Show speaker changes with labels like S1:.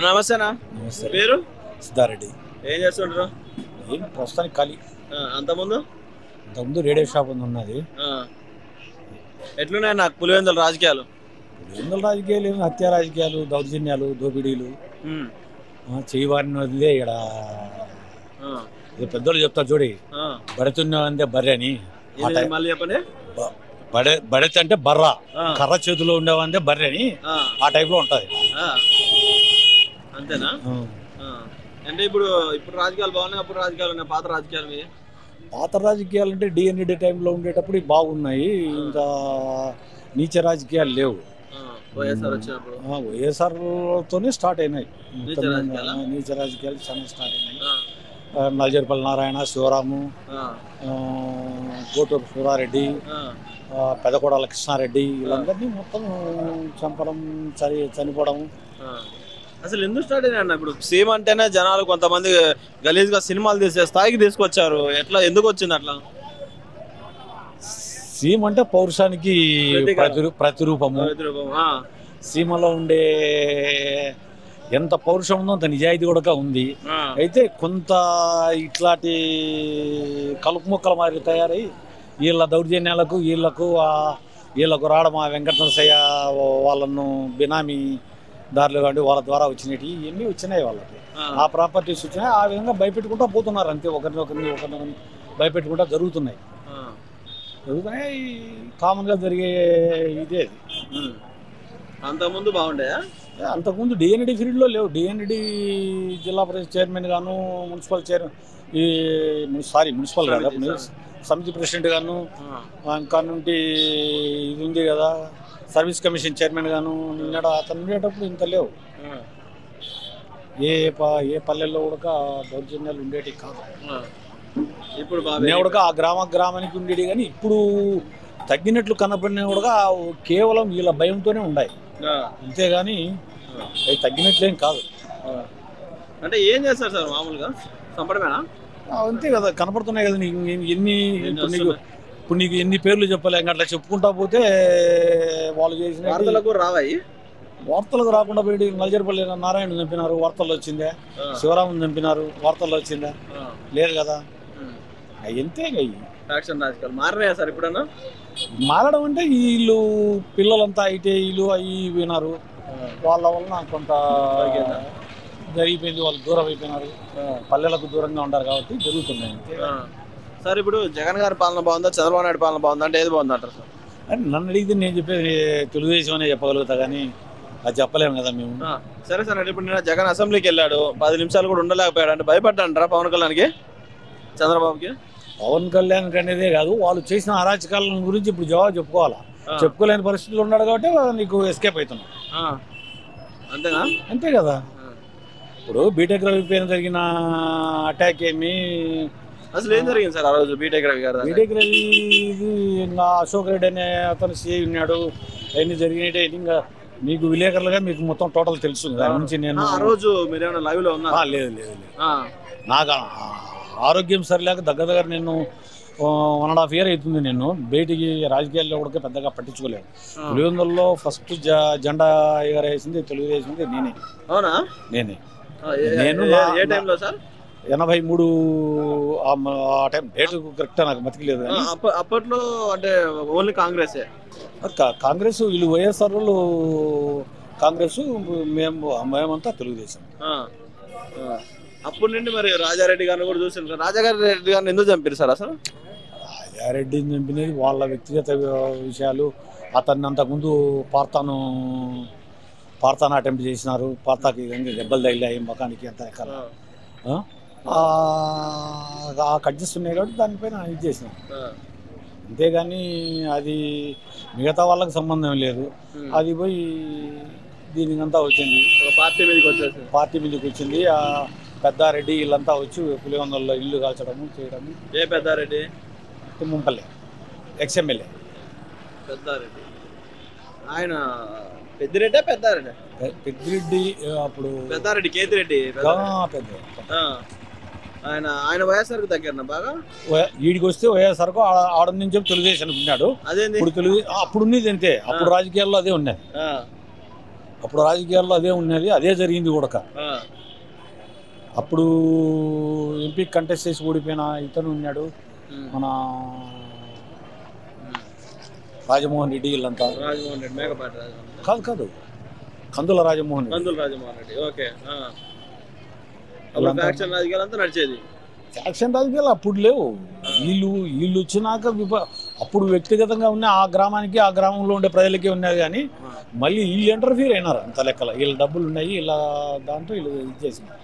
S1: నమస్తేనా.
S2: నమస్తే.
S1: పేరు
S2: సిద్ధారెడ్డి.
S1: ఏం చేస్తుంటారు?
S2: ఏం ప్రస్తుతానికి ఖాళీ.
S1: అంతకుముందు
S2: ఇంతకుముందు రేడియో షాప్ ఉన్నది.
S1: ఎట్లున్నాయి నాకు పులివెందుల రాజకీయాలు?
S2: ఎందుకు రాజకీయాలు ఏమి, హత్య రాజకీయాలు, దౌర్జన్యాలు, దోపిడీలు, చేయవారిని వదిలే ఇక్కడ పెద్దోళ్ళు చెప్తారు చూడి, బడతున్నవందే బర్రె అని.
S1: మళ్ళీ చెప్పండి.
S2: బడెత్ అంటే బర్ర, కర్ర చేతిలో ఉండేవందే బర్రె అని ఆ టైప్ లో ఉంటది.
S1: అంతేనా? అంటే ఇప్పుడు రాజకీయాలు బాగున్నాయి, అప్పుడు రాజకీయాలు ఉన్నాయి, పాత రాజకీయాలు?
S2: పాత రాజకీయాలు అంటే డిఎన్ఏ టైంలో ఉండేటప్పుడు బాగున్నాయి. ఇంకా నీచ రాజకీయాలు లేవు.
S1: వైఎస్ఆర్ వచ్చినప్పుడు
S2: వైఎస్ఆర్తోనే స్టార్ట్ అయినాయి. నీచ రాజకీయాలు చాలా స్టార్ట్ అయినాయి. నల్జర్పల్లి నారాయణ, శివరాము, కోటూరు శివారెడ్డి, పెదకోడాల కృష్ణారెడ్డి, వీళ్ళందరినీ మొత్తం చంపడం, చనిపోవడం.
S1: అసలు ఎందుకు స్టార్ట్ అయినా అన్న? ఇప్పుడు సీఎం అంటేనే జనాలు కొంతమంది గలీజ్ గా సినిమాలు తీసే స్థాయికి తీసుకొచ్చారు. ఎట్లా, ఎందుకు వచ్చింది అట్లా?
S2: సీఎం అంటే పౌరుషానికి ప్రతిరూపము. సీమలో ఉండే ఎంత పౌరుషం ఉందో అంత నిజాయితీ కూడా ఉంది. అయితే కొంత ఇట్లాంటి కలుపు మొక్కల మాదిరి తయారై వీళ్ళ దౌర్జన్యాలకు వీళ్ళకు రావడం, ఆ వెంకటనరసయ్య వాళ్ళను బినామీ దారులు కానీ వాళ్ళ ద్వారా వచ్చినవి ఇవన్నీ వచ్చినాయి. వాళ్ళకి ఆ ప్రాపర్టీస్ వచ్చినాయి. ఆ విధంగా భయపెట్టుకుంటూ పోతున్నారు అంతే. ఒకరిని భయపెట్టుకుంటా జరుగుతున్నాయి. కామన్గా జరిగే ఇదే.
S1: అంతకుముందు బాగుండే.
S2: అంతకుముందు డిఎన్ఈడి ఫీల్డ్లో లేవు. డిఎన్ఈడి జిల్లా పరిషత్ చైర్మన్ గాను, మున్సిపల్ మున్సిపల్ కాదు, సమితి ప్రెసిడెంట్ గాను, ఇంకా నుండి ఇది ఉంది కదా సర్వీస్ కమిషన్ చైర్మన్ గాను అతను ఉండేటప్పుడు ఇంత లేవు. ఏ పల్లెల్లో కూడా దౌర్జన్యాలు ఉండేవి కాదు.
S1: ఇప్పుడు
S2: ఆ గ్రామానికి ఉండేది. కానీ ఇప్పుడు తగ్గినట్లు కనపడినా కూడా కేవలం వీళ్ళ భయంతోనే ఉన్నాయి, అంతేగాని అవి తగ్గినట్లేం కాదు.
S1: అంటే ఏం చేస్తారు సార్ మామూలుగా? చంపడమేనా?
S2: అంతే కదా, కనపడుతున్నాయి కదా ఇప్పుడు నీకు ఎన్ని పేర్లు చెప్పలేం. అట్లా చెప్పుకుంటా పోతే వాళ్ళు చేసిన
S1: వార్తలకు రావాయి.
S2: వార్తలకు రాకుండా పోయి నల్జర్పల్లి నారాయణ చంపినారు, వార్తల్లో వచ్చిందే. శివరాముని చంపినారు, వార్తల్లో వచ్చిందా? లేదు కదా. ఎంతే
S1: యాక్షన్ రాజకీయాలు మారినాయా సార్ ఇప్పుడన్నా?
S2: మారడం అంటే వీళ్ళు పిల్లలంతా అయితే వీళ్ళు అవి వినారు, వాళ్ళ వలన కొంత జరిగిపోయింది. వాళ్ళు దూరం అయిపోయినారు, పల్లెలకు దూరంగా ఉంటారు కాబట్టి జరుగుతున్నాయి అంతే.
S1: సార్ ఇప్పుడు జగన్ గారి పాలన బాగుందా, చంద్రబాబు నాయుడు పాలన బాగుందా? అంటే ఏది బాగుంది అంటారు సార్?
S2: అంటే నన్ను అడిగితే నేను చెప్పేది తెలుగుదేశం అనే చెప్పగలుగుతా, కానీ అది చెప్పలేము కదా మేము.
S1: సరే సార్, అంటే ఇప్పుడు నిన్న జగన్ అసెంబ్లీకి వెళ్ళాడు, 10 నిమిషాలు కూడా ఉండలేకపోయాడు. అంటే భయపడ్డాంటారా పవన్ కళ్యాణ్కి, చంద్రబాబుకి?
S2: పవన్ కళ్యాణ్ అనేదే కాదు, వాళ్ళు చేసిన అరాచకాల గురించి ఇప్పుడు జవాబు చెప్పుకోవాలా. చెప్పుకోలేని పరిస్థితులు ఉన్నాడు కాబట్టి నీకు ఎస్కేప్ అవుతున్నావు.
S1: అంతేనా? అంతే
S2: కదా. ఇప్పుడు బీటెక్ రవి పైన జరిగిన అటాక్ ఏమి,
S1: అసలు ఏం జరిగింది సార్ ఆ రోజు? బీటెక్ రవి
S2: ఇంకా అశోక్ రెడ్డి అనే అతను సీఐ ఉన్నాడు, అవన్నీ జరిగినట్టే. ఇంకా మీకు విలేకరులుగా మీకు మొత్తం టోటల్ తెలుసు. దాని నుంచి నేను
S1: ఆ రోజు మీరేమైనా లైవ్ లో ఉన్నా?
S2: లేదు. నాకు ఆరోగ్యం సరిలేక దగ్గర నేను 1.5 year అవుతుంది. నేను బయటికి రాజకీయాల్లో కూడా పెద్దగా పట్టించుకోలేదు. పులివెందుల్లో ఫస్ట్ జెండా ఎగరేసింది తెలుగుదేశం నేనే.
S1: అవునా?
S2: నేనే.
S1: నేను ఏ టైంలో సార్?
S2: 83 ఆ టైం డేట్ కరెక్ట్ నాకు మతికిలేదు.
S1: అప్పట్లో అంటే ఓన్లీ కాంగ్రెస్
S2: వీళ్ళు వైఎస్ఆర్ వాళ్ళు కాంగ్రెస్, మేమంతా తెలుగుదేశం.
S1: అప్పటి నుండి మరి రాజారెడ్డి గారిని కూడా చూసాను. రాజారెడ్డి గారిని ఎందుకు చంపారు సార్ అసలు?
S2: రాజారెడ్డిని చంపినది వాళ్ళ వ్యక్తిగత విషయాలు. అతన్ని అంతకుముందు పార్తాను అటెంప్ట్ చేసినారు. పార్తాకి దెబ్బలు తగిలాయి ముఖానికి, అంత ఎక్కడ కడ్జెస్ ఉన్నాయి కాబట్టి దానిపైన ఇది చేసినాం. అంతేగాని అది మిగతా వాళ్ళకి సంబంధం లేదు. అది పోయి దీనికంతా వచ్చింది, పార్టీ మీదకి వచ్చింది. పెద్దారెడ్డి వీళ్ళంతా వచ్చి పులివెందుల్లో ఇల్లు కాల్చడము చేయడము.
S1: ఏ పెద్దారెడ్డి?
S2: తిమ్మంపల్లి ఎక్స్ఎమ్మెల్యే
S1: పెద్దారెడ్డి. ఆయన పెద్దిరెడ్డి
S2: పెద్దిరెడ్డి అప్పుడు
S1: పెద్దారెడ్డి కేతిరెడ్డి ఆయన వైఎస్ఆర్కి దగ్గర బాగా.
S2: వీడికి వస్తే వైఎస్ఆర్కు ఆడ నుంచి చెప్పి తెలుగుదేశం అనుకున్నాడు.
S1: అదేంటి
S2: ఇప్పుడు అప్పుడు ఉన్నది అంతే. అప్పుడు రాజకీయాల్లో అదే ఉన్నాయి. అప్పుడు రాజకీయాల్లో అదే ఉన్నది, అదే జరిగింది కూడా. అప్పుడు ఎంపీ కంటెస్ట్ చేసి ఓడిపోయిన ఇతను ఉన్నాడు, మన రాజమోహన్ రెడ్డి, వీళ్ళంతా.
S1: రాజమోహన్ రెడ్డి, మేకపాటి
S2: కాదు కాదు, కందుల రాజమోహన్ రెడ్డి.
S1: కందుల రాజమోహన్ రెడ్డి. ఓకే. ఫ్యాక్షన్ రాజకీయాలు అంతా నడిచేది.
S2: ఫ్యాక్షన్ రాజకీయాలు అప్పుడు లేవు. వీళ్ళు వచ్చినాక అప్పుడు వ్యక్తిగతంగా ఉన్న ఆ గ్రామానికి, ఆ గ్రామంలో ఉండే ప్రజలకే ఉన్నది. కానీ మళ్ళీ వీళ్ళు ఇంటర్ఫీర్ అయినారు అంత లెక్కల. వీళ్ళ డబ్బులు ఉన్నాయి, ఇలా దాంతో వీళ్ళు ఇది చేసింది.